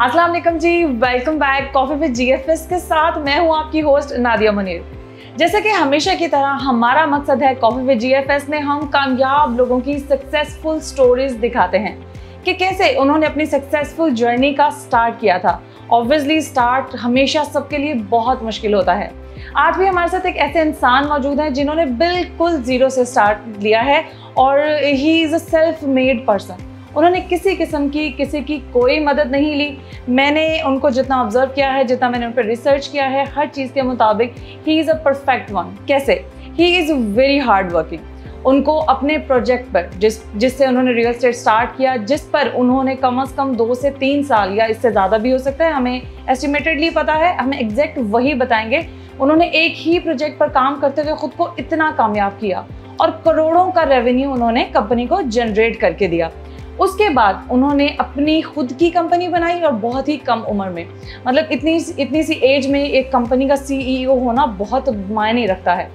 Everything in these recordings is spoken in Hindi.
अस्सलाम वालेकुम जी, welcome back coffee with GFS के साथ। मैं हूं आपकी होस्ट नादिया मुनीर। जैसे कि हमेशा की तरह हमारा मकसद है कॉफी विद जीएफएस में हम कामयाब लोगों की सक्सेसफुल स्टोरीज दिखाते हैं कि कैसे उन्होंने अपनी सक्सेसफुल जर्नी का स्टार्ट किया था। ऑब्वियसली स्टार्ट हमेशा सबके लिए बहुत मुश्किल होता है। आज भी हमारे साथ एक ऐसे इंसान मौजूद हैं जिन्होंने बिल्कुल जीरो से स्टार्ट लिया है और ही is a self made person. उन्होंने किसी किस्म की किसी की कोई मदद नहीं ली। मैंने उनको जितना ऑब्जर्व किया है, जितना मैंने उन पर रिसर्च किया है, हर चीज़ के मुताबिक he is a perfect one. कैसे? He is very hard working. उनको अपने प्रोजेक्ट पर जिससे उन्होंने रियल एस्टेट स्टार्ट किया, जिस पर उन्होंने कम से कम 2 से 3 साल या इससे ज़्यादा भी हो सकता है, हमें एस्टिमेटेडली पता है, हमें एग्जैक्ट वही बताएंगे। उन्होंने एक ही प्रोजेक्ट पर काम करते हुए खुद को इतना कामयाब किया और करोड़ों का रेवेन्यू उन्होंने कंपनी को जनरेट करके दिया। उसके बाद उन्होंने अपनी खुद की कंपनी बनाई और बहुत ही कम उम्र में, मतलब इतनी सी एज में एक कंपनी का सीईओ होना बहुत मायने रखता है।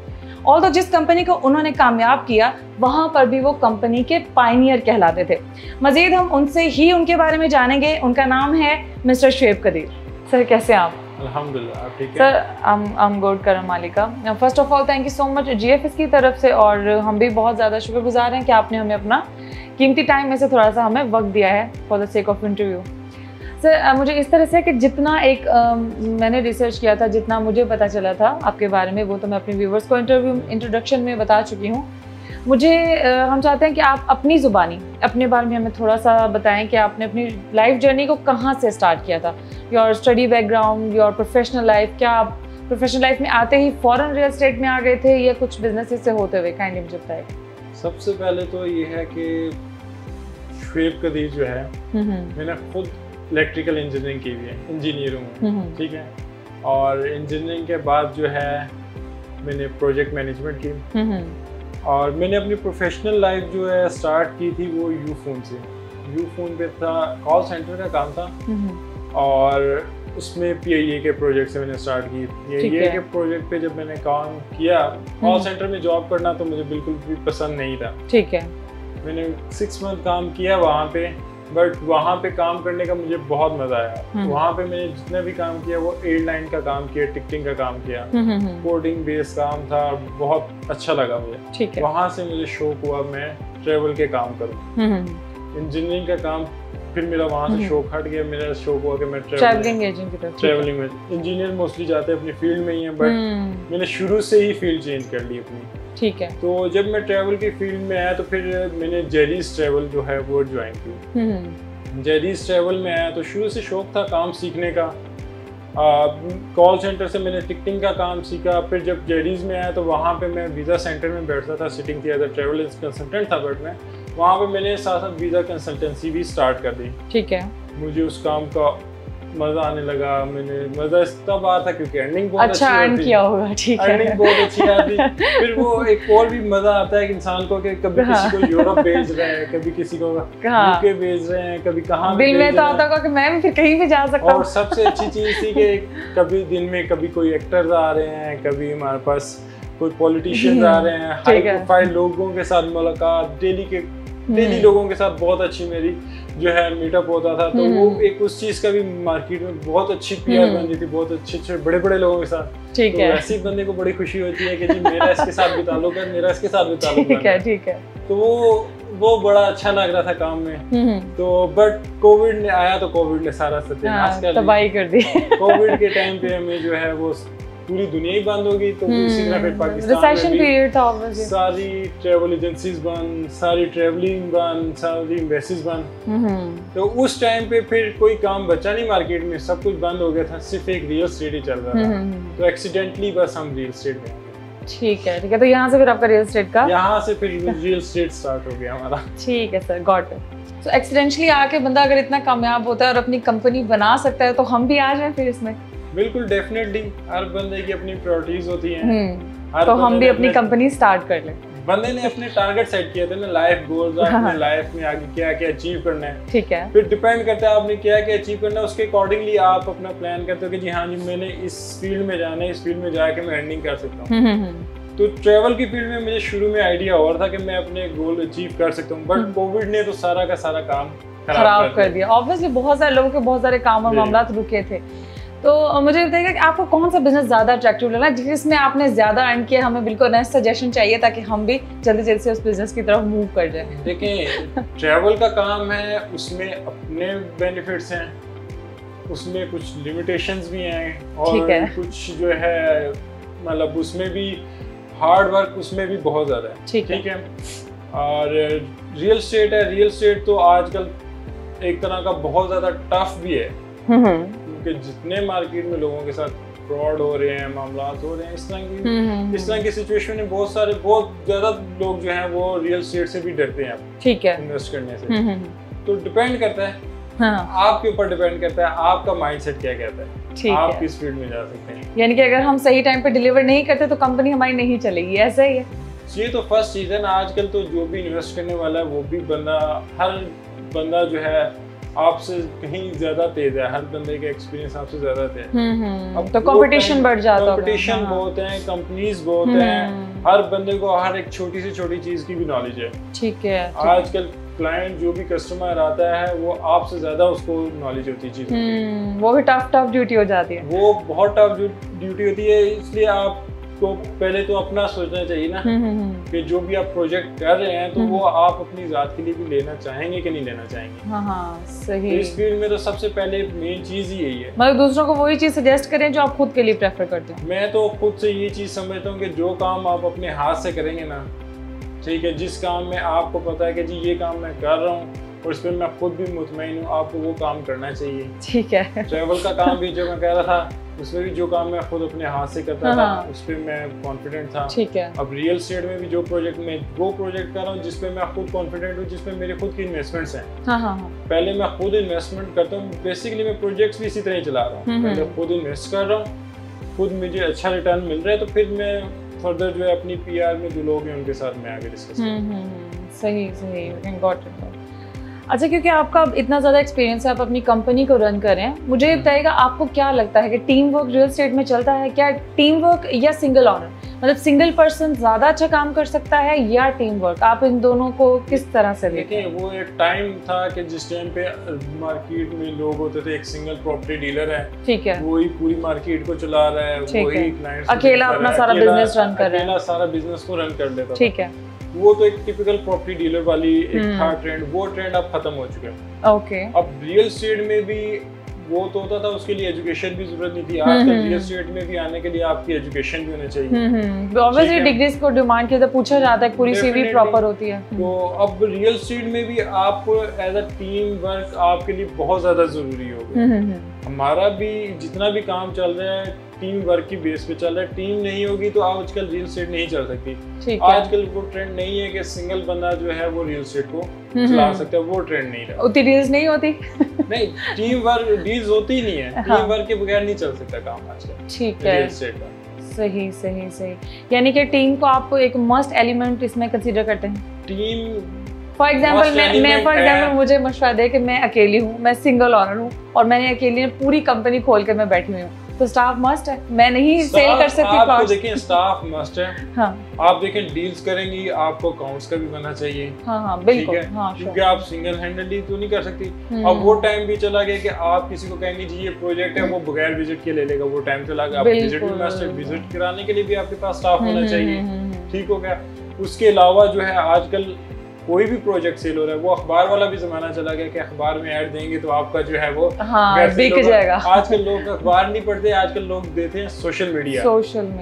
और तो जिस कंपनी को उन्होंने कामयाब किया वहाँ पर भी वो कंपनी के पायनियर कहलाते थे। मज़ीद हम उनसे ही उनके बारे में जानेंगे। उनका नाम है मिस्टर शुएब कदीर। सर कैसे हैं आप? अल्हम्दुलिल्लाह, आप ठीक है? सर आई एम गुड, करम मालिका। First of all thank you so much GFS की तरफ से, और हम भी बहुत ज़्यादा शुक्रगुजार हैं कि आपने हमें अपना कीमती टाइम में से थोड़ा सा हमें वक्त दिया है for the sake of interview. Sir मुझे इस तरह से कि जितना मैंने रिसर्च किया था, जितना मुझे पता चला था आपके बारे में, वो तो मैं अपने व्यूवर्स को इंट्रोडक्शन में बता चुकी हूँ। मुझे हम चाहते हैं कि आप अपनी ज़ुबानी अपने बारे में हमें थोड़ा सा बताएं कि आपने अपनी लाइफ जर्नी को कहाँ से स्टार्ट किया था, your study background, your professional life. क्या आप प्रोफेशनल लाइफ में आते ही फ़ौरन रियल एस्टेट में आ गए थे या कुछ बिजनेस से होते हुए? काइंडली मुझे बताएं। सबसे पहले तो ये है कि शुएब कदीर जो है, मैंने खुद इलेक्ट्रिकल इंजीनियरिंग की हुई है, इंजीनियर हूँ, ठीक है। और इंजीनियरिंग के बाद जो है मैंने प्रोजेक्ट मैनेजमेंट की और मैंने अपनी प्रोफेशनल लाइफ जो है स्टार्ट की थी वो यूफोन से। यूफोन पे था, कॉल सेंटर का काम था और उसमें पीआईए के प्रोजेक्ट से मैंने स्टार्ट की। पीआईए के प्रोजेक्ट पे जब मैंने काम किया, कॉल सेंटर में जॉब करना तो मुझे बिल्कुल भी पसंद नहीं था, ठीक है। मैंने 6 मंथ काम किया वहाँ पे, बट वहाँ पे काम करने का मुझे बहुत मज़ा आया। वहाँ पे मैंने जितना भी काम किया वो एयरलाइन का काम किया, टिकटिंग का काम किया, कोडिंग बेस्ड काम था, बहुत अच्छा लगा मुझे, ठीक है। वहाँ से मुझे शौक हुआ मैं ट्रेवल के काम करूँ। इंजीनियरिंग का काम फिर मेरा वहाँ से शौक हट गया, मेरा शौक हुआ कि मैं ट्रेवलिंग में, इंजीनियर मोस्टली जाते हैं अपनी फील्ड में ही हैं, बट मैंने शुरू से ही फील्ड चेंज कर ली अपनी, ठीक है। तो जब मैं ट्रैवल की फील्ड में आया तो फिर मैंने जेरीज ट्रैवल जो है वो ज्वाइन की। जेरीज ट्रैवल में आया तो शुरू से शौक था काम सीखने का। कॉल सेंटर से मैंने टिकटिंग का काम सीखा। फिर जब जेरीज में आया तो वहाँ पे मैं वीज़ा सेंटर में बैठता था, सिटिंग थी, एज अ ट्रैवल कंसल्टेंट था, बट मैं वहाँ पे मैंने साथ साथ वीज़ा कंसल्टेंसी भी स्टार्ट कर दी, ठीक है। मुझे उस काम का मज़ा आने लगा। मैंने मज़ा तब आया था क्योंकि अर्निंग बहुत अच्छा अर्न किया होगा, ठीक है। अर्निंग बहुत अच्छी आती। फिर वो एक और भी मज़ा आता है कि इंसान को कि कभी किसी को यूरोप भेज रहे हैं, कभी किसी को यूके भेज रहे हैं, कभी कहाँ दिल में तो आता होगा कि मैं भी फिर कहीं भी जा सकता हूँ। और सबसे अच्छी चीज़ थी कि कभी दिन में कभी कोई एक्टर्स आ रहे हैं, कभी हमारे पास कोई पॉलिटिशियंस आ रहे हैं, हाई प्रोफाइल लोगों के साथ मुलाकात, डेली लोगों के साथ बहुत अच्छी मेरी जो है मीटअप होता था। तो वो एक उस चीज़ का भी मार्केट में बहुत अच्छी पीआर बन रही थी, बहुत अच्छे बड़े लोगों के साथ, ठीक है। ऐसे ही बंदे को बड़ी खुशी होती है कि जी मेरा इसके साथ भी ताल्लुक है, मेरा इसके साथ भी ताल्लुक है, ठीक है। तो वो बड़ा अच्छा लग रहा था काम में। तो बट कोविड ने आया तो कोविड ने सारा सत्यानाश कर तबाही कर दी। कोविड के टाइम पे हमें जो है वो पूरी दुनिया ही बंद हो गई, तो इसी तरह फिर पाकिस्तान में था, सारी ट्रैवल एजेंसीज बंद, सारी ट्रैवलिंग बंद, सारी एम्बेसीज बंद। तो उस टाइम पे फिर कोई काम बचा नहीं मार्केट में, सब कुछ बंद हो गया था, सिर्फ एक रियल एस्टेट ही चल रहा था। तो एक्सीडेंटली बस हम रियल एस्टेट में, ठीक है, ठीक है। तो यहाँ से फिर आपका रियल एस्टेट का, यहाँ से फिर रियल एस्टेट स्टार्ट हो गया हमारा, ठीक है सर, गॉट इट। तो एक्सीडेंटली आके बंदा अगर इतना कामयाब होता है और अपनी कंपनी बना सकता है, तो हम भी आ जाए फिर इसमें। बिल्कुल, डेफिनेटली, हर बंदे की अपनी प्रायोरिटीज होती हैं। तो हम भी अपनी कंपनी स्टार्ट कर लें। बंदे ने अपने टारगेट सेट किए थे ना, लाइफ गोल्स, अपने लाइफ में आगे क्या क्या अचीव करना है, ठीक है। फिर डिपेंड करता है आपने क्या क्या अचीव करना है, उसके अकॉर्डिंगली आप अपना प्लान करते हो कि जी हाँ जी मैंने इस फील्ड में जाना है, इस फील्ड में जाके मैं अर्निंग कर सकता हूँ। तो ट्रैवल की फील्ड में मुझे शुरू में आइडिया और था कि मैं अपने गोल अचीव कर सकता हूँ, बट कोविड ने तो सारा का सारा काम खराब कर दिया। ऑब्वियसली बहुत सारे लोगों के बहुत सारे काम और मामला रुके थे। तो मुझे बताइएगा कि आपको कौन सा बिजनेस ज्यादा अट्रैक्टिव लगा, जिसमें आपने ज्यादा अर्न किया? हमें बिल्कुल नेक्स्ट सजेशन चाहिए ताकि हम भी जल्दी जल्दी से उस बिजनेस की तरफ मूव कर जाए। देखिए, ट्रैवल का काम है, उसमें अपने बेनिफिट्स हैं, उसमें कुछ लिमिटेशंस भी हैं और कुछ जो है मतलब उसमें भी हार्ड वर्क उसमें भी बहुत ज़्यादा है। ठीक है। और रियल एस्टेट है, रियल एस्टेट तो आजकल एक तरह का बहुत ज़्यादा टफ भी है, क्योंकि जितने मार्केट में लोगों के साथ फ्रॉड हो रहे हैं, मामला हो रहे हैं, इस तरह की सिचुएशन में बहुत ज़्यादा लोग जो हैं वो रियल एस्टेट से भी डरते हैं। ठीक है, इन्वेस्ट करने से। तो डिपेंड करता है, आपके ऊपर डिपेंड करता है आपका माइंडसेट क्या कहता है, आप किस फील्ड में जा सकते हैं। यानी कि अगर हम सही टाइम पे डिलीवर नहीं करते तो कंपनी हमारी नहीं चलेगी, ऐसा ही है। ये तो फर्स्ट चीज है ना। आजकल तो जो भी इन्वेस्ट करने वाला है वो भी हर बंदा जो है आपसे कहीं ज्यादा तेज है, हर बंदे का एक्सपीरियंस आपसे ज्यादा तेज है। अब तो कंपटीशन बढ़ जाता है, कंपटीशन बहुत है, कंपनीज बहुत हैं, हर बंदे को हर एक छोटी से छोटी चीज की भी नॉलेज है। ठीक है। आजकल क्लाइंट जो भी कस्टमर आता है वो आपसे ज्यादा उसको नॉलेज होती है चीज़ों। वो भी टफ ड्यूटी हो जाती है, वो बहुत टफ ड्यूटी होती है। इसलिए आपको पहले तो अपना सोचना चाहिए ना कि जो भी आप प्रोजेक्ट कर रहे हैं तो वो आप अपनी जात के लिए भी लेना चाहेंगे कि नहीं लेना चाहेंगे। हाँ, सही। तो इस फील्ड में तो सबसे पहले मेन चीज ही यही है, मतलब दूसरों को वही चीज सजेस्ट करें जो आप खुद के लिए प्रेफर करते हैं। मैं तो खुद से ये चीज समझता हूँ कि जो काम आप अपने हाथ से करेंगे ना, ठीक है, जिस काम में आपको पता है कि जी ये काम मैं कर रहा हूँ और इस पर मैं खुद भी मुतमईन हूँ, आपको वो काम करना चाहिए। ठीक है। ट्रैवल का काम भी जो मैं कह रहा था उसमें भी जो काम मैं खुद अपने हाथ से करता था उस पर मैं कॉन्फिडेंट था। ठीक है। अब रियल एस्टेट में भी जो प्रोजेक्ट में वो प्रोजेक्ट कर रहा हूँ जिसपे मैं खुद कॉन्फिडेंट हूँ, जिसमें मेरे खुद की इन्वेस्टमेंट्स हैं। पहले मैं खुद इन्वेस्टमेंट करता हूँ, बेसिकली मैं प्रोजेक्ट्स भी इसी तरह ही चला रहा हूँ। पहले खुद इन्वेस्ट कर रहा हूँ, खुद मुझे अच्छा रिटर्न मिल रहा है, तो फिर मैं फर्दर जो है अपनी पीआर में जो लोग हैं उनके साथ मैं आगे डिस्कस करूँ। सही, गॉट इट। अच्छा, क्योंकि आपका इतना ज़्यादा एक्सपीरियंस है, आप अपनी कंपनी को रन कर रहे हैं, मुझे बताइएगा आपको क्या लगता है कि टीम वर्क रियल एस्टेट में चलता है? क्या टीम वर्क या सिंगल ऑनर, मतलब सिंगल पर्सन ज़्यादा अच्छा काम कर सकता है या टीम वर्क? आप इन दोनों को किस तरह से देखिए? वो एक टाइम था कि जिस टाइम पे मार्केट में लोग होते थे, एक सिंगल प्रॉपर्टी डीलर है, ठीक है, वही पूरी मार्केट को चला रहा है, वही क्लाइंट्स अकेला अपना सारा बिजनेस रन कर रहा है, अकेला सारा बिजनेस को रन कर लेता। ठीक है। वो तो एक टिपिकल प्रॉपर्टी डीलर वाली एक था ट्रेंड, वो ट्रेंड अब खत्म हो चुका है। ओके। अब रियल एस्टेट में भी वो तो होता था, उसके लिए एजुकेशन भी जरूरत नहीं थी। आजकल रियल एस्टेट में भी आने के लिए आपकी एजुकेशन भी होनी चाहिए। ऑब्वियसली डिग्रीज को डिमांड किया, पूछा जाता है, पूरी सीवी प्रॉपर होती है। तो अब रियल एस्टेट में भी आपको एज अ टीम वर्क आपके लिए बहुत ज्यादा जरूरी हो गया। हमारा भी जितना भी काम चल रहा है टीम वर्क की बेस पे चल रहा है। टीम नहीं होगी तो आजकल रियल एस्टेट नहीं चल सकती। आजकल वो ट्रेंड नहीं है कि सिंगल बंदा जो है वो रियल एस्टेट को चला सकता है, वो ट्रेंड नहीं रहा। उतनी डील्स नहीं होती। नहीं, टीम वर्क डील्स होती ही नहीं है। टीम वर्क के बगैर नहीं चल सकता काम आजकल। ठीक है, रियल एस्टेट का। सही। यानी कि टीम को आप एक मस्ट एलिमेंट इसमें कंसीडर करते हैं? टीम फॉर एग्जाम्पल मुझे मशवरा दे कि मैं अकेली हूँ, मैं सिंगल ऑनर हूँ और मैंने अकेली पूरी कंपनी खोल के मैं बैठी हुई हूँ, तो स्टाफ मस्ट है, मैं नहीं सेल कर सकती। आप देखें, स्टाफ मस्ट है। हाँ। आप देखें डील्स करेंगी, आपको अकाउंट्स का भी बनना चाहिए। हाँ, बिल्कुल। हाँ, क्योंकि आप सिंगल हैंडली तो नहीं कर सकती। अब वो टाइम भी चला गया कि आप किसी को कहेंगे जी ये प्रोजेक्ट है, वो बगैर विजिट के ले लेगा, वो टाइम चला गया। आप विजिट भी मस्ट है, विजिट कराने के लिए भी आपके पास स्टाफ होना चाहिए। ठीक हो गया। उसके अलावा जो है आजकल कोई भी प्रोजेक्ट सेल हो रहा है, वो अखबार वाला भी जमाना चला गया कि अखबार में ऐड देंगे तो आपका जो है वो बिक जाएगा। आजकल लोग अखबार नहीं पढ़ते, आजकल लोग देते हैं सोशल मीडिया। तो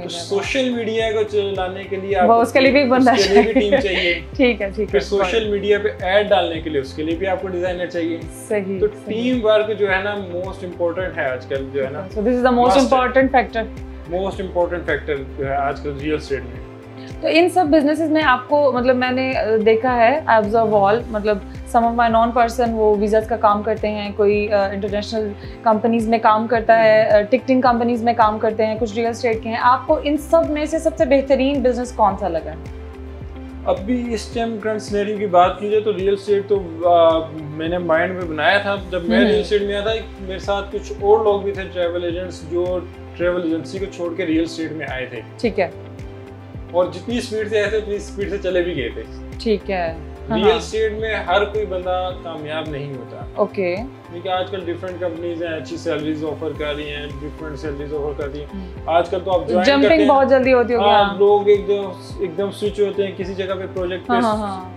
सोशल मीडिया को चलाने के लिए आपको उसके लिए भी एक बंदा चाहिए, टीम चाहिए। ठीक है। फिर सोशल मीडिया पे ऐड डालने के लिए उसके लिए भी आपको डिजाइनर चाहिए। सही। तो टीम वर्क जो है ना मोस्ट इम्पोर्टेंट है आजकल, जो है ना। So this is the most important factor. Most important factor जो है आजकल रियल एस्टेट में। तो इन सब बिजनेसेस में आपको, मतलब मैंने देखा है ऑब्जर्व ऑल, मतलब सम ऑफ माय नॉन पर्सन वो वीज़ास का काम करते हैं, कोई इंटरनेशनल कंपनीज में काम करता है, टिकटिंग कंपनीज में काम करते हैं, कुछ रियल एस्टेट के हैं। आपको इन सब में से सबसे बेहतरीन बिजनेस कौन सा लगा? अभी इस टाइम करंट सिनेरियो की बात की जाए तो रियल एस्टेट तो मैंने माइंड में बनाया था। जब मैं रियल एस्टेट में आया था, मेरे साथ कुछ और लोग भी थे ट्रैवल एजेंट्स, जो ट्रैवल एजेंसी को छोड़ के रियल एस्टेट में आए थे। ठीक है। और जितनी स्पीड से आए थे उतनी स्पीड से चले भी गए थे। ठीक है। रियल एस्टेट में हर कोई बंदा कामयाब नहीं होता। ओके। क्योंकि आजकल डिफरेंट कंपनीज हैं, अच्छी सैलरीज ऑफर कर रही हैं, डिफरेंट सैलरीज ऑफर कर रही हैं। आजकल तो आप जंपिंग बहुत जल्दी होती होगी। हाँ, लोग एकदम स्विच होते हैं, किसी जगह पे प्रोजेक्ट पे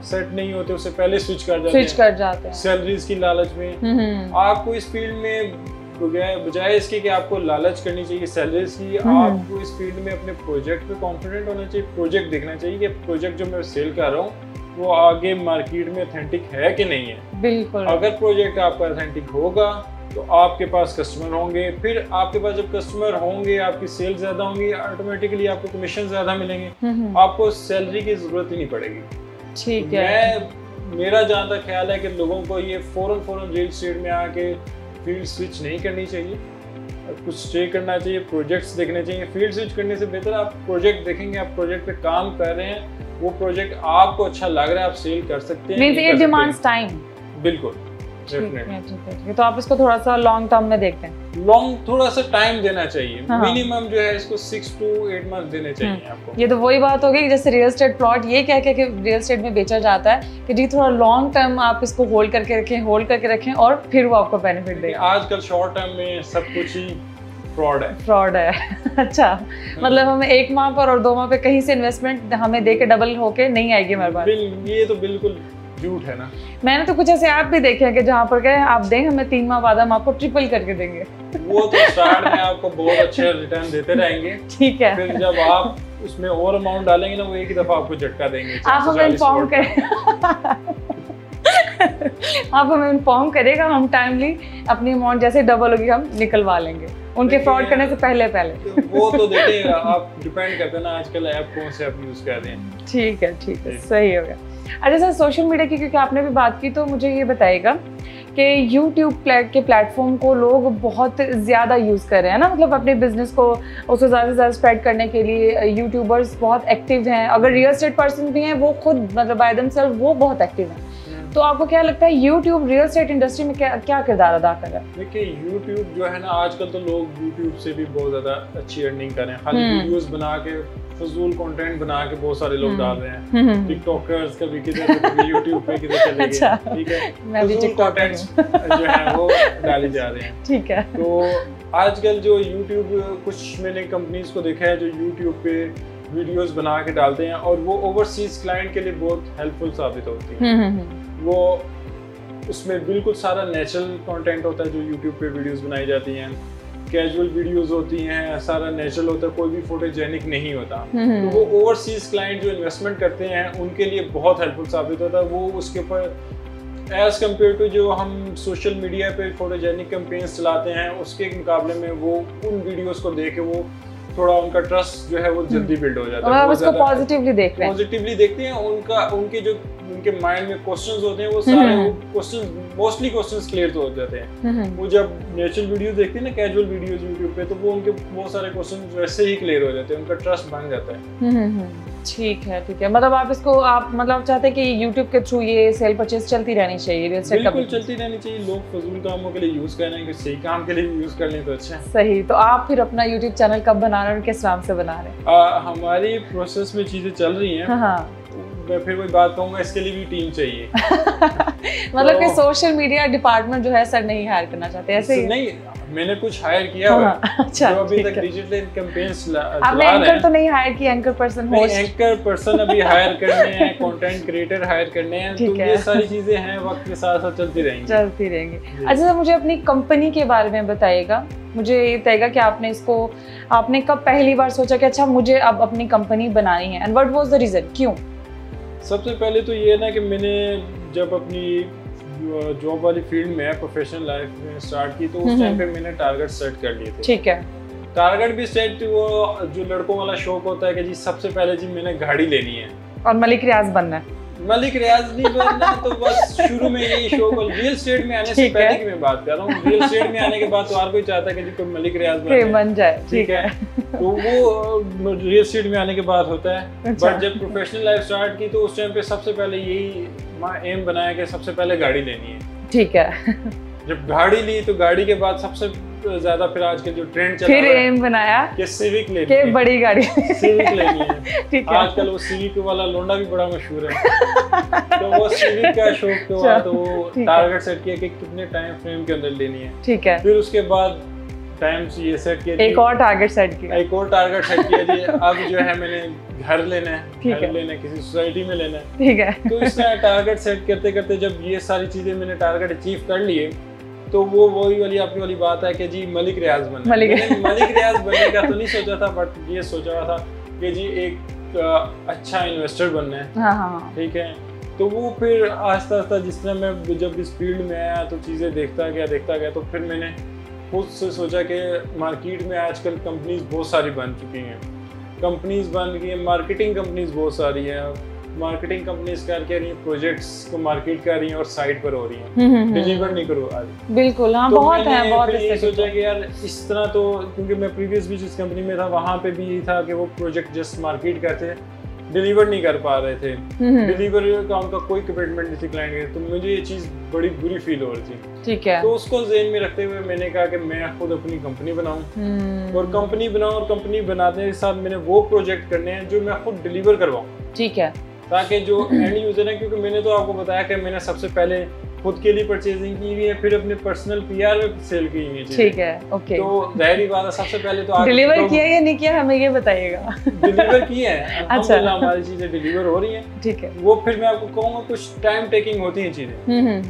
सेट नहीं होते उससे पहले स्विच कर जाते हैं सैलरीज की लालच में। आपको इस फील्ड में बजाय इसके कि आपको लालच करनी चाहिए सैलरीज की, आपको इस फील्ड में अपने प्रोजेक्ट पे कॉन्फिडेंट होना चाहिए। प्रोजेक्ट देखना चाहिए कि प्रोजेक्ट जो मैं सेल कर रहा हूँ वो आगे मार्केट में ऑथेंटिक है कि नहीं है। बिल्कुल। अगर प्रोजेक्ट आपका ऑथेंटिक होगा तो आपके पास कस्टमर होंगे, फिर आपके पास जब कस्टमर होंगे आपकी सेल ज्यादा होंगी, ऑटोमेटिकली आपको कमीशन ज्यादा मिलेंगे, आपको सैलरी की जरूरत ही नहीं पड़ेगी। ठीक है। मेरा जहाँ तक ख्याल है कि लोगों को ये फौरन रियल एस्टेट में आके फील्ड स्विच नहीं करनी चाहिए, कुछ स्टे करना चाहिए, प्रोजेक्ट्स देखने चाहिए। फील्ड स्विच करने से बेहतर आप प्रोजेक्ट देखेंगे, आप प्रोजेक्ट पे काम कर रहे हैं, वो प्रोजेक्ट आपको अच्छा लग रहा है, आप सेल कर सकते हैं। It demands time। बिल्कुल। तो आप इसको थोड़ा सा लॉन्ग टर्म में देखते हैं। थोड़ा सा टाइम देना चाहिए। मिनिमम जो है इसको 6 to 8 मंथ देने चाहिए आपको। ये तो वही बात होगी जैसे रियल एस्टेट प्लॉट ये क्या कि रियल एस्टेट में बेचा जाता है कि जी थोड़ा लॉन्ग टर्म आप इसको होल्ड करके रखें और फिर वो आपको बेनिफिट देगा। आजकल शॉर्ट टर्म में सब कुछ ही फ्रॉड है। अच्छा, मतलब हमें 1 माह पर और 2 माह पे कहीं से इन्वेस्टमेंट हमें दे के डबल होके नहीं आएगी हमारे पास। ये तो बिल्कुल झूठ है ना। मैंने तो कुछ ऐसे ऐप भी देखे हैं कि जहाँ पर कहे आप दें हमें 3 माह बाद हम आपको ट्रिपल करके देंगे। वो तो स्टार्ट में आपको बहुत अच्छे रिटर्न देते रहेंगे। ठीक है। फिर जब आप उसमें और अमाउंट डालेंगे ना वो एक ही दफा आपको झटका देंगे। आप हमें इन्फॉर्म करें। आप हमें इन्फॉर्म करेगा, हम टाइमली अपनी अमाउंट जैसे डबल होगी हम निकलवा लेंगे उनके फ्रॉड करने से पहले। वो तो देखिए आप डिपेंड करते हैं ना आजकल ऐप कौन से आप यूज कर रहे हैं। ठीक है, सही हो गया। अच्छा सर, सोशल मीडिया की क्योंकि आपने भी बात की तो मुझे ये बताइएगा कि YouTube के प्लेटफॉर्म को लोग बहुत ज़्यादा यूज़ कर रहे हैं ना, मतलब अपने बिजनेस को उसको ज़्यादा से ज़्यादा स्प्रेड करने के लिए यूट्यूबर्स बहुत एक्टिव हैं। अगर रियल एस्टेट पर्सन भी हैं वो खुद मतलब बाय देमसेल्फ वो बहुत एक्टिव हैं। तो आपको क्या लगता है YouTube रियल एस्टेट इंडस्ट्री में क्या किरदार अदा कर रहा है? देखिए YouTube जो है ना आजकल तो लोग YouTube से भी बहुत ज़्यादा अच्छी अर्निंग कर रहे हैं। खाली वीडियोस बना के फजूल कंटेंट बना के बहुत सारे लोग डाल रहे हैं। टिकटॉकर्स कभी किधर कभी YouTube पे किधर चले गए। ठीक है, फजूल कंटेंट जो है वो डाले जा रहे हैं। ठीक है। तो आजकल जो YouTube कुछ मैंने कंपनीज को देखा है जो YouTube पे वीडियोस बना के डालते हैं और वो ओवरसीज क्लाइंट के लिए बहुत हेल्पफुल साबित होती है। वो उसमें बिल्कुल सारा नेचुरल कंटेंट होता है जो YouTube पे वीडियोस बनाई जाती हैं, कैजुअल वीडियोस होती हैं, सारा नेचुरल होता है, कोई भी फोटोजेनिक नहीं होता। तो वो ओवरसीज क्लाइंट जो इन्वेस्टमेंट करते हैं उनके लिए बहुत हेल्पफुल साबित होता है। वो उसके ऊपर एज कम्पेयर टू जो हम सोशल मीडिया पे फोटोजेनिक कैंपेन्स चलाते हैं उसके मुकाबले में वो उन वीडियोस को देख के वो थोड़ा उनका ट्रस्ट जो है वो जल्दी बिल्ड हो जाता है। वो उसको पॉजिटिवली देखते हैं। उनके जो उनके माइंड में क्वेश्चंस होते हैं वो सारे क्वेश्चंस मोस्टली क्वेश्चंस क्लियर तो हो जाते हैं। वो जब नेचुरल वीडियो देखते हैं ना कैजुअल वीडियोस YouTube पे तो वो उनके बहुत सारे क्वेश्चंस वैसे ही क्लियर हो जाते हैं, उनका ट्रस्ट बन जाता है। ठीक है। मतलब आप इसको आप मतलब चाहते हैं कि YouTube के थ्रू ये सेल परचेज चलती रहनी चाहिए, बिल्कुल चलती रहनी चाहिए। लोग फजूल कामों के लिए यूज कर रहे हैं, सही काम के लिए यूज कर लें तो अच्छा है। सही। तो आप फिर अपना YouTube चैनल कब बना रहे हैं और किस नाम से बना रहे हैं? हमारी प्रोसेस में चीजें चल रही हैं। मैं फिर वही बात कहूँगा इसके लिए भी टीम चाहिए। मतलब कि सोशल मीडिया डिपार्टमेंट जो है सर नहीं हायर करना चाहते ऐसे ही? नहीं, मैंने कुछ हायर किया हुआ है। अच्छा, जो अभी तक डिजिटल कैंपेन्स चला रहे हैं। आपने एंकर तो नहीं हायर किया? Anchor person, host? Anchor person अभी हायर करने हैं, कंटेंट क्रिएटर हायर करने हैं। तो ये सारी चीजें हैं, वक्त के साथ साथ चलती रहेंगी। अच्छा सर, मुझे अपनी कंपनी के बारे में बताइएगा। मुझे ये बताइएगा कि आपने कब पहली बार सोचा कि अच्छा मुझे अब अपनी कंपनी बनानी है, and what was the reason, क्यों? सबसे पहले तो ये ना कि मैंने जब अपनी जॉब वाली फील्ड में प्रोफेशनल लाइफ में स्टार्ट की तो उस टाइम पे मैंने टारगेट सेट कर लिए थे। ठीक है। टारगेट भी सेट, वो जो लड़कों वाला शौक होता है कि जी सबसे पहले जी मैंने गाड़ी लेनी है और मलिक रियाज बनना है। मलिक रियाज नहीं बनना तो बस शुरू में यही शौक। रियल एस्टेट में आने से पहले की मैं बात कर रहा हूँ। रियल एस्टेट में आने के बाद तो हर कोई चाहता है कि जी कोई मलिक रियाज बन जाए। ठीक है। तो वो रियल एस्टेट में आने के बाद होता है। बट जब प्रोफेशनल लाइफ स्टार्ट की तो उस टाइम पे सबसे पहले यही एम बनाया कि सबसे पहले गाड़ी लेनी है। ठीक है। जब गाड़ी ली तो गाड़ी के बाद सबसे ज्यादा फिर आजकल जो ट्रेंड चल फिर एम बनाया कि सिविक लेनी है, बड़ी गाड़ी सिविक लेनी है। ठीक है। आजकल वो सिविक वाला लोंडा भी बड़ा मशहूर है तो वो सिविक का शौक तो हुआ, तो वो टारगेट सेट किया कि कितने टाइम फ्रेम के अंदर लेनी है। ठीक है। फिर उसके बाद टाइम ये सेट किया, एक और टारगेट सेट किया जी। अब जो है मैंने घर लेना है, घर लेना है, किसी सोसाइटी में लेना है। ठीक है। तो इस तरह टारगेट सेट करते करते जब ये सारी चीजें मैंने टारगेट अचीव कर लिए, तो वो वही वाली आपकी वाली बात है कि जी मलिक रियाज बनना। मलिक रियाज बनने का तो नहीं सोचा था, बट ये सोचा हुआ था कि जी एक अच्छा इन्वेस्टर बनना है। ठीक है। तो वो फिर आस्ता आस्ता जिस तरह मैं जब इस फील्ड में आया तो चीज़ें देखता गया, तो फिर मैंने खुद से सोचा कि मार्केट में आजकल कंपनीज बहुत सारी बन चुकी हैं, कंपनीज बन गई हैं, मार्केटिंग कंपनीज बहुत सारी हैं, मार्केटिंग कंपनीज क्या रही हैं, प्रोजेक्ट्स को मार्केट कर रही हैं और साइड पर हो रही हैं, डिलीवर नहीं करो आ रही। बिल्कुल, हाँ, तो बहुत है, बहुत ये सोचा कि यार इस तरह, तो क्योंकि मैं प्रीवियस भी जिस कंपनी में था वहाँ पे भी यही था कि वो प्रोजेक्ट जस्ट मार्केट करते डिलीवर नहीं कर पा रहे थे, डिलीवर का उनका कोई कमिटमेंट नहीं थी क्लाइंट के, तो मुझे ये चीज़ बड़ी बुरी फील हो रही थी। ठीक है। तो उसको ज़हन में रखते हुए मैंने कहा कि मैं खुद अपनी कंपनी बनाऊं, और कंपनी बनाऊं, और कंपनी बनाने के साथ मैंने वो प्रोजेक्ट करने हैं जो मैं खुद डिलीवर करवाऊं। ठीक है। ताकि जो एंड यूजर है, क्योंकि मैंने तो आपको बताया कि मैंने सबसे पहले खुद के लिए परचेजिंग की हुई है, फिर अपने पर्सनल पीआर में सेल की हुई है। ठीक है, ओके। तो जाहिर बात है सबसे पहले तो डिलीवर किया या नहीं किया हमें ये बताइएगा। डिलीवर किया है, अल्हम्दुलिल्लाह हमारी चीजें डिलीवर हो रही हैं। ठीक है। वो फिर मैं आपको कहूँगा कुछ टाइम टेकिंग होती हैं चीजें।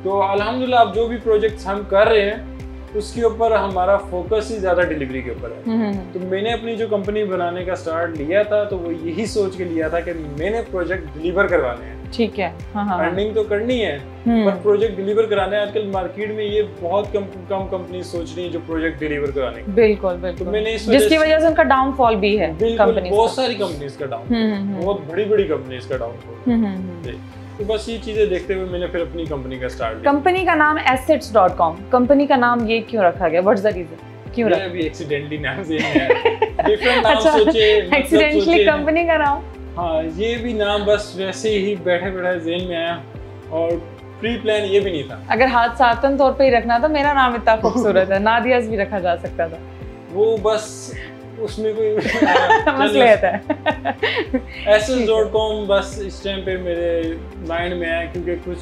तो अल्हम्दुलिल्लाह अब जो भी प्रोजेक्ट्स हम कर रहे हैं उसके ऊपर हमारा फोकस ही ज्यादा डिलीवरी के ऊपर है। तो मैंने अपनी जो कंपनी बनाने का स्टार्ट लिया था तो वो यही सोच के लिया था कि मैंने प्रोजेक्ट डिलीवर करवाने हैं। ठीक है। अर्निंग तो करनी है पर प्रोजेक्ट डिलीवर कराना है। आजकल मार्केट में ये बहुत कम कंपनी सोच रही है जो प्रोजेक्ट डिलीवर कराने की। बिल्कुल। तो मैंने जिसकी वजह से उनका डाउनफॉल भी है। बहुत सारी कंपनीज का डाउनफॉल, बहुत बड़ी कंपनीज का डाउनफॉल। तो बस ये चीजें देखते हुए मैंने फिर अपनी कंपनी का स्टार्ट किया। कंपनी का नाम assets.com, कंपनी का नाम ये क्यों रखा गया? What's the reason? क्यों रखा? अभी एक्सीडेंटली नाम से डिफरेंट नाम सोचे, एक्सीडेंटली कंपनी का नाम। हाँ, ये भी नाम बस वैसे ही बैठे ज़हन में आया और प्री प्लान ये भी नहीं था। अगर हाथ सातन तौर पे ही रखना था, मेरा नाम इतना खूबसूरत है, नादियाज भी रखा जा सकता था। वो बस उसमें कोई मसला है। assets.com बस इस टाइम पे मेरे माइंड में आया क्योंकि कुछ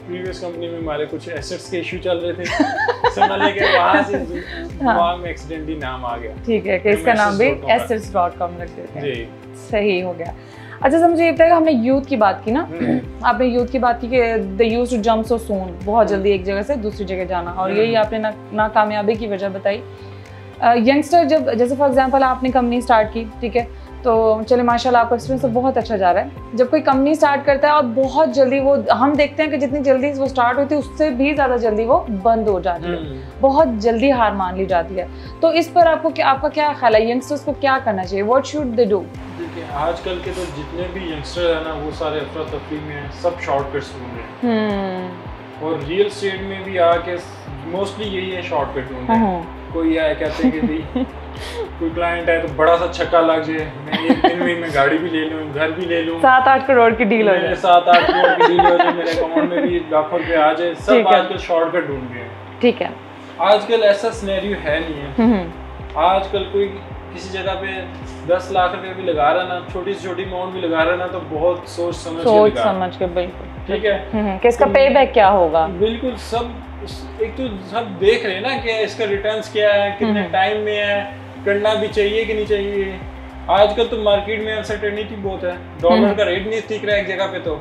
प्रीवियस कंपनी में हमारे कुछ एसेट्स के इशू चल रहे थे। समझ लेके वहाँ से दिमाग में एक्सीडेंटली नाम आ गया। ठीक है कि इसका नाम भी assets.com रख देते हैं। जी, सही हो गया। अच्छा, सर मुझे ये बताइए, हमने यूथ की बात की ना, आपने यूथ की बात की कि दे यूज्ड टू जंप सो सून, बहुत जल्दी एक जगह से दूसरी जगह जाना, और यही आपने नाकामयाबी की वजह बताई। यंगस्टर जब, जैसे फॉर एग्जांपल आपने कंपनी स्टार्ट की, ठीक है, तो चले माशाल्लाह आपका एक्सपीरियंस तो बहुत अच्छा जा रहा है। जब कोई कंपनी स्टार्ट करता है और बहुत जल्दी वो, हम देखते हैं कि जितनी जल्दी वो स्टार्ट होती है उससे भी ज़्यादा जल्दी वो बंद हो जाती है, बहुत जल्दी हार मान ली जाती है। तो इस पर आपका क्या ख्याल है? यंगस्टर्स को क्या करना चाहिए? What should they do? देखिए, आजकल के तो जितने भी यंगस्टर है ना, वो सारे अफरा तफरी में सब शॉर्टकट्स ढूंढ रहे हैं, और रियल स्टेट में भी आके मोस्टली यही है, शॉर्टकट ढूंढ रहे हैं। कोई आया कहते हैं कि भाई कोई क्लाइंट है तो बड़ा सा छक्का लग जाए, मैं एक दिन में मैं गाड़ी भी ले लूँ, घर भी ले लूँ, 7-8 करोड़ की डील हो जाए, 7-8 करोड़ की डील हो जाए, मेरे अकाउंट में भी लाखों रुपए आ जाए। सब आजकल शॉर्टकट ढूंढ रहे हैं। ठीक है। आजकल ऐसा सिनेरियो है नहीं है। आजकल कोई किसी जगह पे 10 लाख रुपए भी लगा रहा ना, छोटी से छोटी अमाउंट भी लगा रहा ना, तो बहुत सोच समझ के बिल्कुल। ठीक है कि इसका पे बैक क्या होगा। बिल्कुल, सब एक तो सब देख रहे हैं ना कि इसका रिटर्न्स क्या है, कितने टाइम में है, करना भी चाहिए कि नहीं चाहिए। आजकल तो मार्केट में अनसर्टेनिटी बहुत है, डॉलर का रेट नहीं दिख रहा है एक जगह पे, तो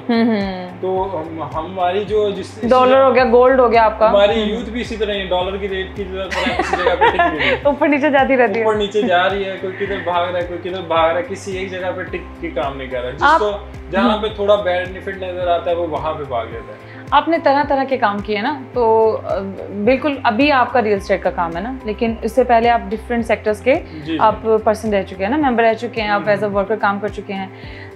हमारी जो डॉलर हो गया, गोल्ड हो गया आपका, हमारी यूथ भी इसी तरह है, डॉलर की रेट की तरह किसी जगह पे टिक नहीं है, ऊपर नीचे जाती रहती है, ऊपर नीचे जा रही है, कोई किधर भाग रहा है, कोई किधर भाग रहा है, किसी एक जगह पे टिक के काम नहीं कर रहा है। जिसको जहाँ पे थोड़ा बेनिफिट नजर आता है वो वहाँ पे भाग जाता है। आपने तरह तरह के काम किए ना, तो बिल्कुल अभी आपका रियल एस्टेट का काम है ना, लेकिन इससे पहले आप डिफरेंट सेक्टर्स के आप पर्सन रह चुके हैं ना, मेंबर रह चुके हैं, आप एज अ वर्कर काम कर चुके हैं।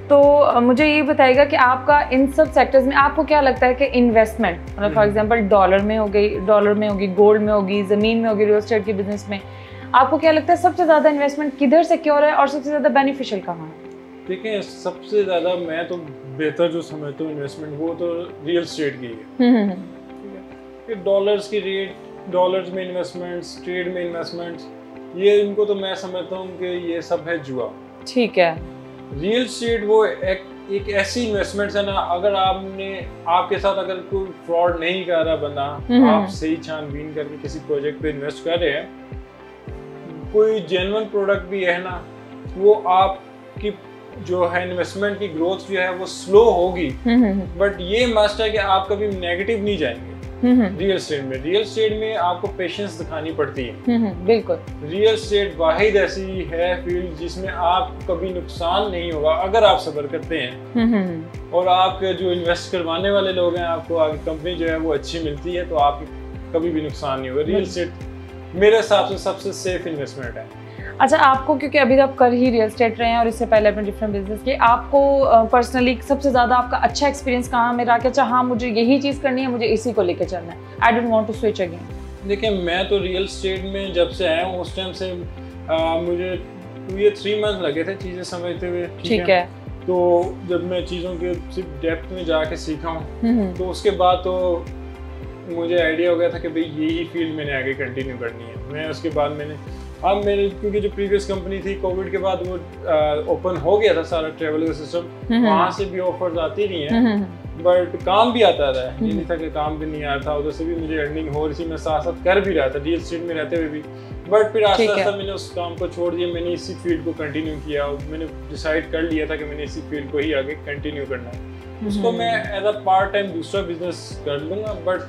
तो मुझे ये बताइएगा कि आपका इन सब सेक्टर्स में आपको क्या लगता है कि इन्वेस्टमेंट, मतलब फॉर एग्जांपल डॉलर में होगी, गोल्ड में होगी, ज़मीन में होगी, रियल एस्टेट के बिजनेस में, आपको क्या लगता है सबसे ज़्यादा इन्वेस्टमेंट किधर सिक्योर है और सबसे ज़्यादा बेनिफिशियल कहाँ है? देखिए, सबसे ज़्यादा मैं तो बेहतर जो समझता हूँ इन्वेस्टमेंट, वो तो रियल एस्टेट की है। ठीक है, डॉलर्स की रेट डॉलर्स में इन्वेस्टमेंट्स, ट्रेड में इन्वेस्टमेंट्स, ये इनको तो मैं समझता हूँ कि ये सब है जुआ। ठीक है। रियल एस्टेट वो एक ऐसी इन्वेस्टमेंट है ना, अगर आपके साथ अगर कोई फ्रॉड नहीं कर रहा बंदा, आप सही छानबीन करके किसी प्रोजेक्ट पे इन्वेस्ट कर रहे हैं, कोई जेन्युइन प्रोडक्ट भी है ना, वो आपकी जो है इन्वेस्टमेंट की ग्रोथ जो है वो स्लो होगी, बट ये मस्ट है कि आप कभी नेगेटिव नहीं जाएंगे। रियल एस्टेट में आपको पेशेंस दिखानी पड़ती है। बिल्कुल। रियल एस्टेट वाहिद ऐसी है फील्ड जिसमें आप कभी नुकसान नहीं होगा अगर आप सब्र करते हैं, और आपके जो इन्वेस्ट करवाने वाले लोग हैं, आपको आगे कंपनी जो है वो अच्छी मिलती है, तो आपकी कभी भी नुकसान नहीं होगा। रियल एस्टेट मेरे हिसाब से सबसे सेफ इन्वेस्टमेंट है। अच्छा, आपको क्योंकि अभी आप कर ही रियल एस्टेट रहे हैं और इससे पहले अपने डिफरेंट बिजनेस के, आपको पर्सनली सबसे ज़्यादा आपका अच्छा एक्सपीरियंस कहाँ में रहा कि अच्छा हाँ मुझे यही चीज़ करनी है, मुझे इसी को लेकर चलना है, I don't want to switch again? देखिए, मैं तो रियल एस्टेट में जब से आया हूँ उस टाइम से मुझे 2 या 3 मंथ लगे थे चीज़ें समझते हुए। ठीक है। तो जब मैं चीज़ों के सिर्फ डेप्थ में जाके सीखा हूँ, तो उसके बाद तो मुझे आइडिया हो गया था कि भाई यही फील्ड मैंने आगे कंटिन्यू करनी है। मैं उसके बाद मेरे क्योंकि जो प्रीवियस कंपनी थी, कोविड के बाद वो ओपन हो गया था सारा ट्रेवल का सिस्टम, वहाँ से भी ऑफर्स आती नहीं है, बट काम भी आता था। ये नहीं था कि काम भी नहीं आया था, उधर से भी मुझे अर्निंग हो रही थी, मैं साथ साथ कर भी रहा था रियल एस्टेट में रहते हुए भी। बट फिर आस्ते आस्ते मैंने उस काम को छोड़ दिया, मैंने इसी फील्ड को कंटिन्यू किया और मैंने डिसाइड कर लिया था कि मैंने इसी फील्ड को ही आगे कंटिन्यू करना है। उसको मैं एज अ पार्ट टाइम दूसरा बिजनेस कर लूँगा, बट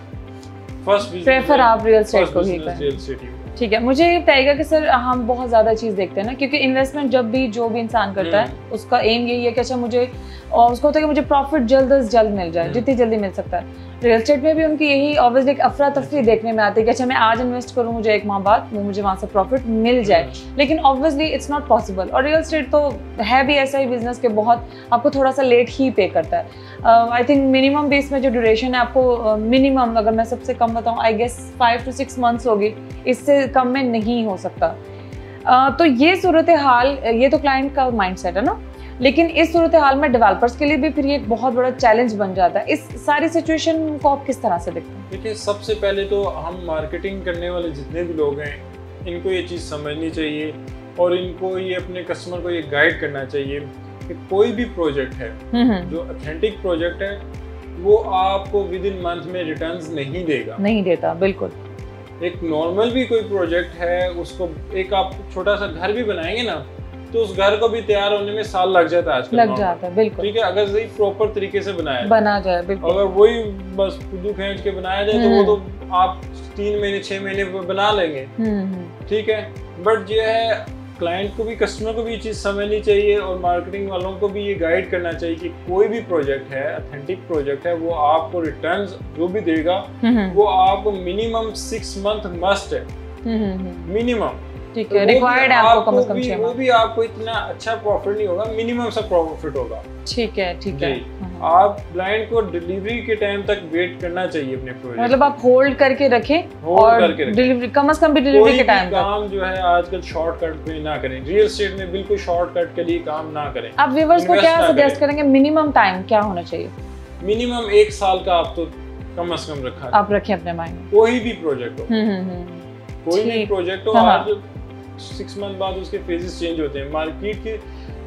फर्स्ट बिजनेस प्रेफर आप रियल एस्टेट को ही करें। ठीक है। मुझे ये बताइएगा कि सर हम बहुत ज़्यादा चीज़ देखते हैं ना, क्योंकि इन्वेस्टमेंट जब भी जो भी इंसान करता है उसका एम यही है कि अच्छा मुझे, और उसको होता है कि मुझे प्रॉफिट जल्द से जल्द मिल जाए, जितनी जल्दी मिल सकता है। रियल एस्टेट में भी उनकी यही ऑब्वियसली एक अफरा तफरी देखने में आती है कि अच्छा मैं आज इन्वेस्ट करूँ, मुझे 1 माह बाद वो मुझे वहाँ से प्रॉफिट मिल जाए, लेकिन ऑब्वियसली इट्स नॉट पॉसिबल। और रियल एस्टेट तो है भी ऐसा ही बिजनेस के बहुत आपको थोड़ा सा लेट ही पे करता है। आई थिंक मिनिमम बेस में जो ड्यूरेशन है आपको मिनिमम अगर मैं सबसे कम बताऊँ, आई गेस 5 to 6 मंथ्स होगी, इससे कम में नहीं हो सकता। तो ये सूरत हाल, ये तो क्लाइंट का माइंडसेट है ना, लेकिन इस सूरत हाल में डेवलपर्स के लिए भी फिर ये एक बहुत बड़ा चैलेंज बन जाता है। इस सारी सिचुएशन को आप किस तरह से देखते हैं? देखिए, सबसे पहले तो हम मार्केटिंग करने वाले जितने भी लोग हैं, इनको ये चीज़ समझनी चाहिए और इनको ये अपने कस्टमर को ये गाइड करना चाहिए कि कोई भी प्रोजेक्ट है जो ऑथेंटिक प्रोजेक्ट है, वो आपको विद इन मंथ में रिटर्न्स नहीं देता। बिल्कुल। एक नॉर्मल भी कोई प्रोजेक्ट है, उसको एक आप छोटा सा घर भी बनाएंगे ना, तो उस घर को भी तैयार होने में साल लग जाता है आजकल। लग जाता है, बिल्कुल। ठीक है, अगर सही प्रॉपर तरीके से बना जाए, बिल्कुल। अगर वही बस खुद खींच के बनाया जाए तो वो तो आप 3 महीने 6 महीने बना लेंगे। ठीक है, बट ये है क्लाइंट को भी, कस्टमर को भी ये चीज़ समझनी चाहिए और मार्केटिंग वालों को भी ये गाइड करना चाहिए कि कोई भी प्रोजेक्ट है, ऑथेंटिक प्रोजेक्ट है, वो आपको रिटर्न्स जो भी देगा वो आपको मिनिमम 6 मंथ मस्ट है, मिनिमम। ठीक है, रिक्वायर्ड है आपको कम से कम 6 मंथ। वो भी आपको इतना अच्छा प्रॉफिट नहीं होगा, मिनिमम सा प्रॉफिट होगा। ठीक है, ठीक है। आप क्लाइंट को डिलीवरी के टाइम तक वेट करना चाहिए अपने प्रोजेक्ट, मतलब आप होल्ड करके रखें और डिलीवरी कम से कम भी डिलीवरी के टाइम तक। काम जो है आजकल शॉर्टकट पे ना करें, रियल एस्टेट में बिल्कुल शॉर्टकट के लिए काम ना करें। आप व्यूअर्स को क्या सजेस्ट करेंगे, मिनिमम टाइम क्या होना चाहिए? मिनिमम 1 साल का आप तो कम से कम रखा, आप रखें अपने माइंड में। कोई भी प्रोजेक्ट हो, कोई भी प्रोजेक्ट हो, आज 6 मंथ बाद उसके फेजेस चेंज होते हैं, मार्केट के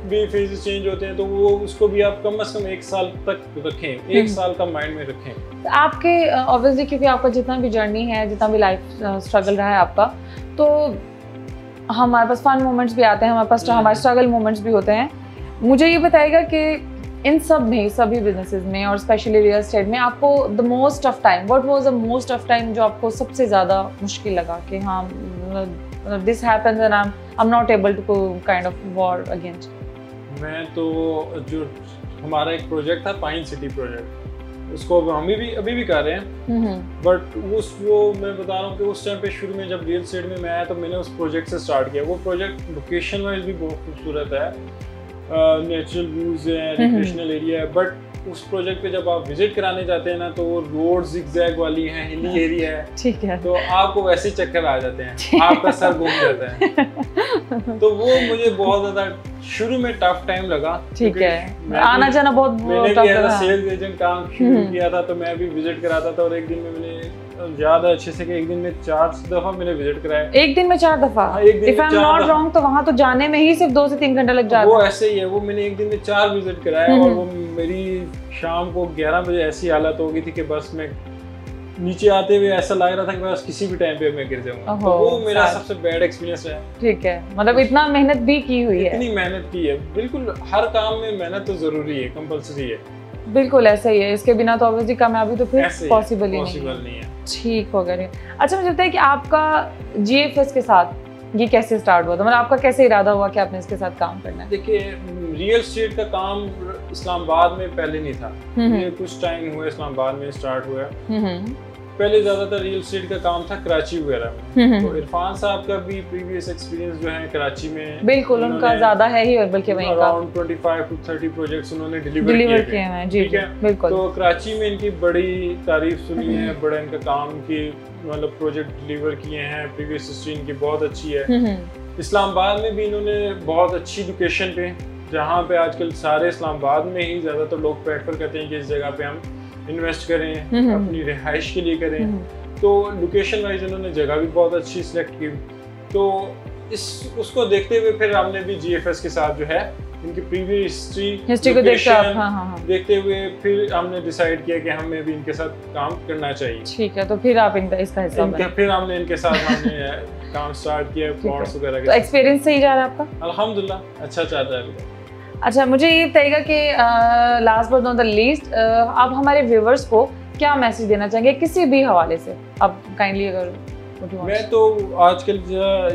भी फेजेस चेंज होते हैं, तो वो उसको भी आप कम से कम 1 साल तक रखें, 1 साल का माइंड में रखें। आपके ऑब्वियसली क्योंकि आपका जितना भी जर्नी है, जितना भी लाइफ स्ट्रगल रहा है आपका, तो हमारे पास फन मोमेंट्स भी आते हैं, हमारे पास हमारे स्ट्रगल मोमेंट्स भी होते हैं। मुझे ये बताइएगा कि इन सब में, सभी बिजनेसेस में और स्पेशली रियल एस्टेट में आपको the most of time, what was the most of time जो आपको सबसे ज़्यादा मुश्किल लगा कि हाँ this happens and I am not able to kind of war against? मैं तो जो हमारा एक प्रोजेक्ट था, पाइन सिटी प्रोजेक्ट, उसको हम भी अभी भी कर रहे हैं, बट वो मैं बता रहा हूँ कि उस टाइम पे शुरू में जब रियल एस्टेट में मैं आया तो मैंने उस प्रोजेक्ट से स्टार्ट किया। वो प्रोजेक्ट लोकेशन वाइज भी बहुत खूबसूरत है, नेचुरल व्यूज है, रिक्रिएशनल एरिया है, बट उस प्रोजेक्ट पे जब आप विजिट कराने जाते हैं ना, तो वो रोड जिगजैग वाली है, हिली एरिया है, ठीक है, तो आपको वैसे ही चक्कर आ जाते हैं, आपका सर घूम जाता है। तो वो मुझे बहुत ज्यादा शुरू में टफ टाइम लगा। ठीक है, आना जाना बहुत, मैंने भी एज अ सेल्स एजेंट काम शुरू किया था, तो मैं भी विजिट कराता था और एक दिन में मैंने याद है अच्छे से कि एक दिन में 4 दफा मैंने विजिट कराया। एक दिन में 4 दफा? एक दिन If I'm not wrong, तो वहाँ तो जाने में ही सिर्फ 2 से 3 घंटे लग जाते हैं। वो ऐसे ही है, वो मैंने एक दिन में 4 विजिट कराया और वो मेरी शाम को 11 बजे ऐसी हालत हो गई थी कि बस मैं नीचे आते हुए ऐसा लग रहा था कि बस किसी भी टाइम पे मैं गिर जाऊंगा। तो वो मेरा सबसे बैड एक्सपीरियंस है। ठीक है, मतलब इतना मेहनत भी की हुई है? इतनी मेहनत की है, बिल्कुल हर काम में मेहनत तो जरूरी है, कंपल्सरी है। बिल्कुल ऐसा ही है, इसके बिना तो ऑब्वियसली कामयाबी तो फिर पॉसिबल ही नहीं है। ठीक हो गया। अच्छा मुझे बताइए कि आपका GFS के साथ ये कैसे स्टार्ट हुआ था, मतलब आपका कैसे इरादा हुआ कि आपने इसके साथ काम करना है? देखिए, रियल एस्टेट का काम इस्लामाबाद में पहले नहीं था, ये कुछ टाइम हुआ इस्लामाबाद में स्टार्ट हुआ। पहले ज्यादातर रियल एस्टेट का काम था कराची वगैरह में। तो इरफान साहब का भी प्रीवियस एक्सपीरियंस जो है कराची में, बिल्कुल उनका ज्यादा है ही, और बल्कि वहीं का अराउंड 25 to 30 प्रोजेक्ट्स उन्होंने डिलीवर किए हैं। ठीक है, बिल्कुल। तो कराची में इनकी बड़ी तारीफ सुनी है, बड़ा इनका काम की मतलब प्रोजेक्ट डिलीवर किए हैं, प्रीवियस हिस्ट्री इनकी बहुत अच्छी है। इस्लामाबाद में भी इन्होंने बहुत अच्छी लोकेशन पे, जहाँ पे आजकल सारे इस्लामाबाद में ही ज्यादातर लोग प्रेफर करते हैं कि इस जगह पे हम इन्वेस्ट करें, अपनी रिहाइश के लिए करें। तो लोकेशन वाइज उन्होंने जगह भी बहुत अच्छी सिलेक्ट की। तो उसको देखते हुए फिर हमने भी GFS के साथ जो है इनकी प्रीवियस हिस्ट्री को देखते हुए फिर हमने डिसाइड किया कि हमें भी इनके साथ काम करना चाहिए। ठीक है, तो फिर आप इसका हिस्सा बने। फिर हमने इनके साथ काम स्टार्ट किया, प्लॉट्स वगैरह। तो एक्सपीरियंस सही जा रहा है आपका? अल्हम्दुलिल्लाह अच्छा चल रहा है। अच्छा, मुझे ये बताइएगा कि last but not the least, आप हमारे व्यूवर्स को क्या मैसेज देना चाहेंगे किसी भी हवाले से? आप काइंडली अगर मैं तो आजकल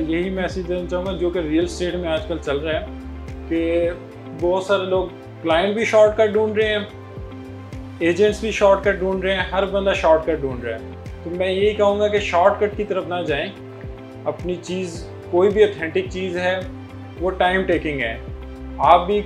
यही मैसेज देना चाहूँगा जो कि रियल एस्टेट में आजकल चल रहा है, कि बहुत सारे लोग क्लाइंट भी शॉर्टकट ढूंढ रहे हैं, एजेंट्स भी शॉर्टकट ढूंढ रहे हैं, हर बंदा शॉर्टकट ढूंढ रहा है। तो मैं यही कहूँगा कि शॉर्टकट की तरफ ना जाएं। अपनी चीज़, कोई भी ऑथेंटिक चीज़ है वो टाइम टेकिंग है। आप भी,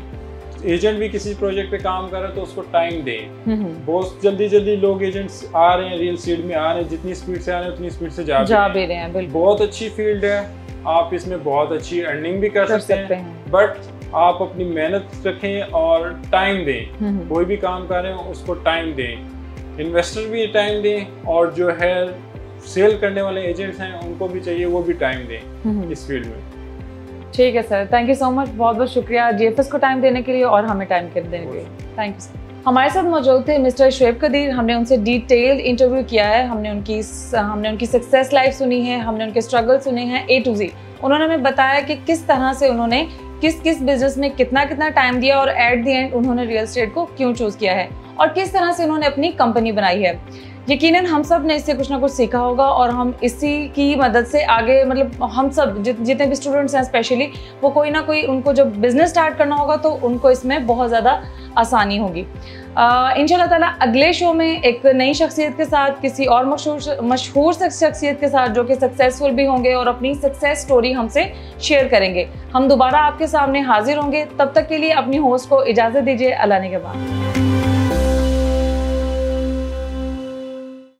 एजेंट भी किसी प्रोजेक्ट पे काम कर रहे हैं तो उसको टाइम दें। बहुत जल्दी लोग एजेंट्स आ रहे हैं, रियल एस्टेट में आ रहे हैं, जितनी स्पीड से आ रहे हैं उतनी स्पीड से जा भी रहे हैं। बहुत अच्छी फील्ड है, आप इसमें बहुत अच्छी अर्निंग भी कर सकते हैं, बट आप अपनी मेहनत रखें और टाइम दें। कोई भी काम कर रहे हो उसको टाइम दें, इन्वेस्टर भी टाइम दें, और जो है सेल करने वाले एजेंट्स हैं उनको भी चाहिए वो भी टाइम दें इस फील्ड में। ठीक है sir, thank you so much, बहुत बहुत शुक्रिया GFS को टाइम देने के लिए और हमें टाइम देने के लिए। Thank you sir. हमारे साथ मौजूद थे मिस्टर शुएब कदीर। हमने उनसे डिटेल्ड इंटरव्यू किया है, हमने उनकी सक्सेस लाइफ सुनी है, हमने उनके स्ट्रगल सुने हैं A to Z। उन्होंने हमें बताया कि किस तरह से उन्होंने किस बिजनेस में कितना टाइम दिया और एट द एंड उन्होंने रियल एस्टेट को क्यों चूज किया है, और किस तरह से उन्होंने अपनी कंपनी बनाई है। यकीनन हम सब ने इससे कुछ ना कुछ सीखा होगा, और हम इसी की मदद से आगे, मतलब हम सब जितने भी स्टूडेंट्स हैं स्पेशली, वो कोई ना कोई, उनको जब बिजनेस स्टार्ट करना होगा तो उनको इसमें बहुत ज़्यादा आसानी होगी। इंशाल्लाह ताला अगले शो में एक नई शख्सियत के साथ, किसी और मशहूर शख्सियत के साथ जो कि सक्सेसफुल भी होंगे और अपनी सक्सेस स्टोरी हमसे शेयर करेंगे। हम दोबारा आपके सामने हाजिर होंगे, तब तक के लिए अपनी होस्ट को इजाज़त दीजिए। अल्लाह ने के बाद।